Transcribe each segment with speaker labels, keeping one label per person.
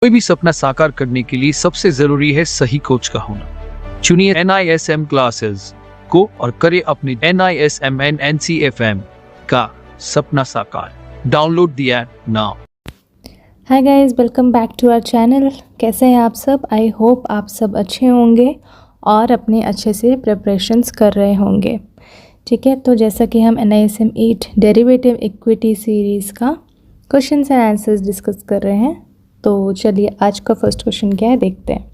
Speaker 1: कोई भी सपना साकार करने के लिए सबसे जरूरी है सही कोच का होना। चुनिए NISM क्लासेस को और करें अपने NISM NCFM का सपना साकार। Download the app now.
Speaker 2: Hi guys, welcome back to our channel. कैसे हैं आप सब? आई होप आप सब अच्छे होंगे और अपने अच्छे से प्रिपरेशंस कर रहे होंगे। ठीक है, तो जैसा कि हम NISM 8 डेरिवेटिव इक्विटी सीरीज़ का क्वेश्चंस एंड आंसर्स डिस्कस कर रहे हैं, तो चलिए आज का फर्स्ट क्वेश्चन क्या है देखते हैं।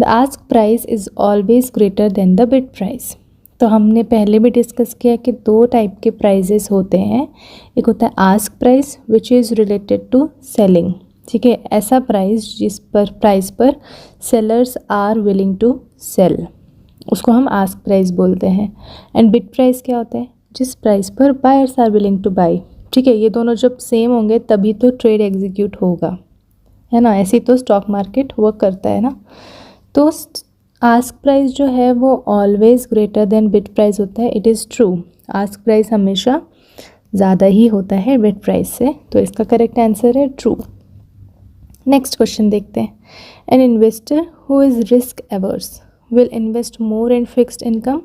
Speaker 2: The ask price is always greater than the bid price. तो हमने पहले भी डिस्कस किया कि दो टाइप के प्राइजेस होते हैं। एक होता है ask price which is related to selling. ठीक है, ऐसा प्राइस जिस प्राइस पर sellers are willing to sell, उसको हम आस्क प्राइस बोलते हैं। एंड बिड प्राइस क्या होता है? जिस प्राइस पर buyers are willing to buy. ठीक है, ये दोनों जब सेम होंगे तभी तो ट्रेड एग्जीक्यूट होगा, है ना। ऐसे तो स्टॉक मार्केट वर्क करता है ना। तो आस्क प्राइस जो है वो always greater than bid price होता है। It is true, ask price हमेशा ज़्यादा ही होता है बिड प्राइस से। तो इसका करेक्ट आंसर है ट्रू। नेक्स्ट क्वेश्चन देखते हैं। An investor who is risk averse will invest more in fixed income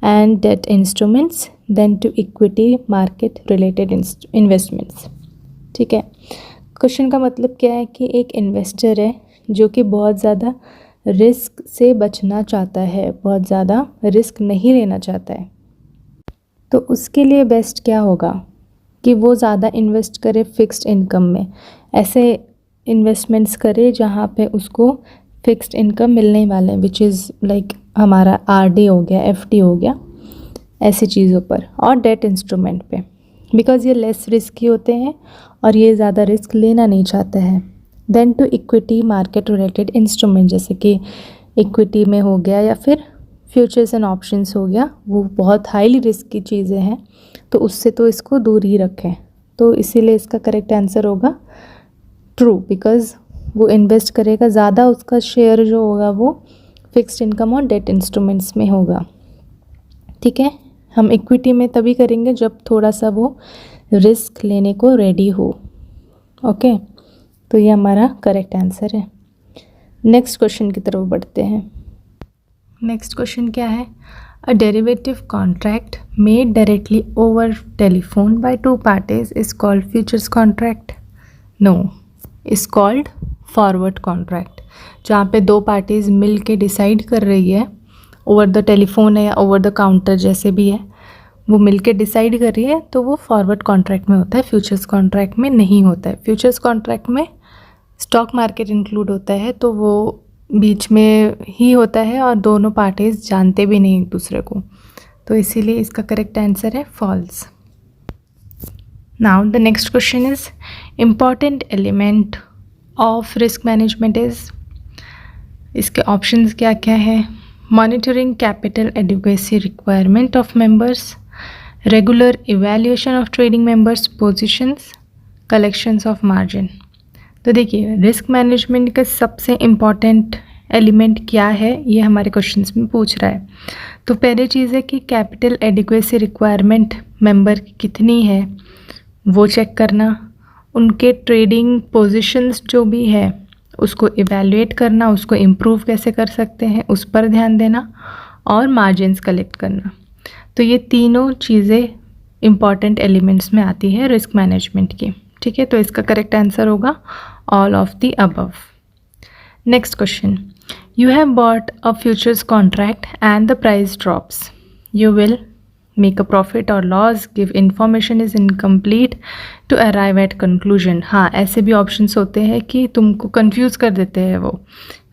Speaker 2: and debt instruments than to equity market related investments. ठीक है, क्वेश्चन का मतलब क्या है कि एक इन्वेस्टर है जो कि बहुत ज़्यादा रिस्क से बचना चाहता है, बहुत ज़्यादा रिस्क नहीं लेना चाहता है, तो उसके लिए बेस्ट क्या होगा कि वो ज़्यादा इन्वेस्ट करे फिक्स्ड इनकम में। ऐसे इन्वेस्टमेंट्स करे जहाँ पे उसको फिक्स्ड इनकम मिलने वाले हैं, विच इज़ लाइक हमारा RD हो गया, FD हो गया, ऐसी चीज़ों पर। और डेट इंस्ट्रूमेंट पे, बिकॉज ये लेस रिस्की होते हैं और ये ज़्यादा रिस्क लेना नहीं चाहते हैं। Than to equity market related instrument, जैसे कि इक्विटी में हो गया या फिर फ्यूचर्स एंड ऑप्शंस हो गया, वो बहुत हाईली रिस्क की चीज़ें हैं, तो उससे तो इसको दूर ही रखें। तो इसीलिए इसका करेक्ट आंसर होगा ट्रू, बिकॉज वो इन्वेस्ट करेगा ज़्यादा, उसका शेयर जो होगा वो फिक्स्ड इनकम और डेट इंस्ट्रूमेंट्स में होगा। ठीक है, हम इक्विटी में तभी करेंगे जब थोड़ा सा वो रिस्क लेने को रेडी हो। ओके, तो ये हमारा करेक्ट आंसर है। नेक्स्ट क्वेश्चन की तरफ बढ़ते हैं। नेक्स्ट क्वेश्चन क्या है? A derivative contract made directly over telephone by two parties is called futures contract. No, is called forward contract. जहाँ पे दो पार्टीज मिल के डिसाइड कर रही है, ओवर द टेलीफोन है या ओवर द काउंटर जैसे भी है, वो मिलके डिसाइड कर रही है, तो वो फॉरवर्ड कॉन्ट्रैक्ट में होता है, फ्यूचर्स कॉन्ट्रैक्ट में नहीं होता है। फ्यूचर्स कॉन्ट्रैक्ट में स्टॉक मार्केट इंक्लूड होता है, तो वो बीच में ही होता है और दोनों पार्टीज जानते भी नहीं एक दूसरे को, तो इसीलिए इसका करेक्ट आंसर है false. Now the next question is important element of risk management is. इसके ऑप्शंस क्या क्या है? Monitoring capital adequacy requirement of members, regular evaluation of trading members positions, collections of margin. तो देखिए, रिस्क मैनेजमेंट का सबसे important element क्या है, ये हमारे क्वेश्चंस में पूछ रहा है। तो पहली चीज़ है कि कैपिटल एडिक्वेसी रिक्वायरमेंट मेंबर की कितनी है वो चेक करना, उनके ट्रेडिंग पोजीशंस जो भी है उसको इवैल्यूएट करना, उसको इम्प्रूव कैसे कर सकते हैं उस पर ध्यान देना, और मार्जिन्स कलेक्ट करना। तो ये तीनों चीज़ें इम्पॉर्टेंट एलिमेंट्स में आती है रिस्क मैनेजमेंट की। ठीक है, तो इसका करेक्ट आंसर होगा all of the above. Next question, you have bought a futures contract and the price drops, you will make a profit or loss, give information is incomplete to arrive at conclusion. हाँ, ऐसे भी options होते हैं कि तुमको confuse कर देते हैं वो,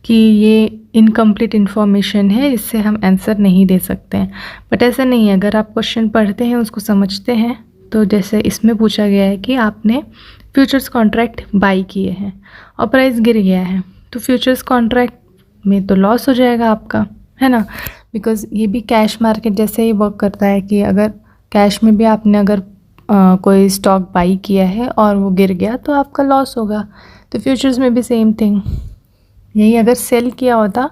Speaker 2: कि ये इनकम्प्लीट इन्फॉर्मेशन है, इससे हम आंसर नहीं दे सकते हैं। बट ऐसा नहीं है, अगर आप क्वेश्चन पढ़ते हैं, उसको समझते हैं, तो जैसे इसमें पूछा गया है कि आपने फ्यूचर्स कॉन्ट्रैक्ट बाई किए हैं और प्राइस गिर गया है, तो फ्यूचर्स कॉन्ट्रैक्ट में तो लॉस हो जाएगा आपका, है ना, बिकॉज ये भी कैश मार्केट जैसे ही वर्क करता है कि अगर कैश में भी आपने अगर कोई स्टॉक बाई किया है और वो गिर गया तो आपका लॉस होगा। तो फ्यूचर्स में भी सेम थिंग, यही अगर सेल किया होता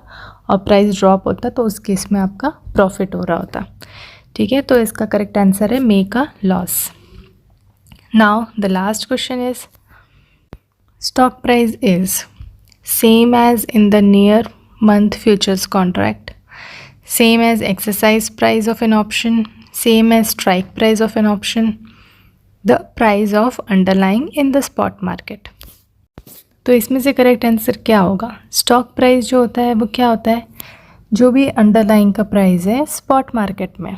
Speaker 2: और प्राइस ड्रॉप होता तो उस केस में आपका प्रॉफिट हो रहा होता। ठीक है, तो इसका करेक्ट आंसर है make a loss. Now the last question is stock price is same as in the near month futures contract, same as exercise price of an option, same as strike price of an option, the price of underlying in the spot market. तो इसमें से correct answer क्या होगा? Stock price जो होता है वो क्या होता है? जो भी अंडरलाइंग का प्राइस है स्पॉट मार्केट में,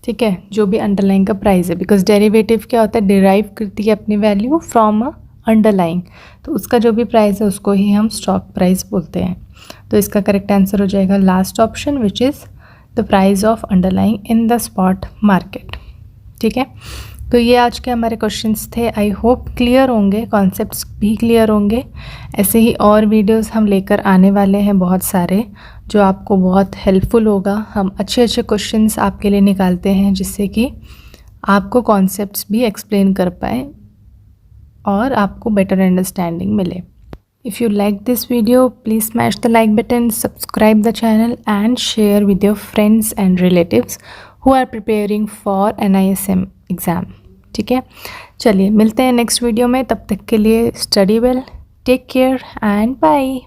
Speaker 2: ठीक है, जो भी अंडरलाइंग का प्राइस है, बिकॉज डेरिवेटिव क्या होता है, डिराइव करती है अपनी वैल्यू फ्रॉम अ अंडरलाइंग, तो उसका जो भी प्राइस है उसको ही हम स्टॉक प्राइस बोलते हैं. तो इसका करेक्ट आंसर हो जाएगा last option, which is the price of underlying in the spot market. ठीक है, तो ये आज के हमारे क्वेश्चंस थे. आई होप क्लियर होंगे, कॉन्सेप्ट्स भी क्लियर होंगे. ऐसे ही और वीडियोस हम लेकर आने वाले हैं बहुत सारे, जो आपको बहुत हेल्पफुल होगा. हम अच्छे अच्छे क्वेश्चंस आपके लिए निकालते हैं जिससे कि आपको कॉन्सेप्ट्स भी एक्सप्लेन कर पाए और आपको बेटर अंडरस्टैंडिंग मिले. If you like this video, please smash the like button, subscribe the channel and share with your friends and relatives who are preparing for NISM exam. ठीक है, चलिए मिलते हैं नेक्स्ट वीडियो में. तब तक के लिए study well, take care and bye.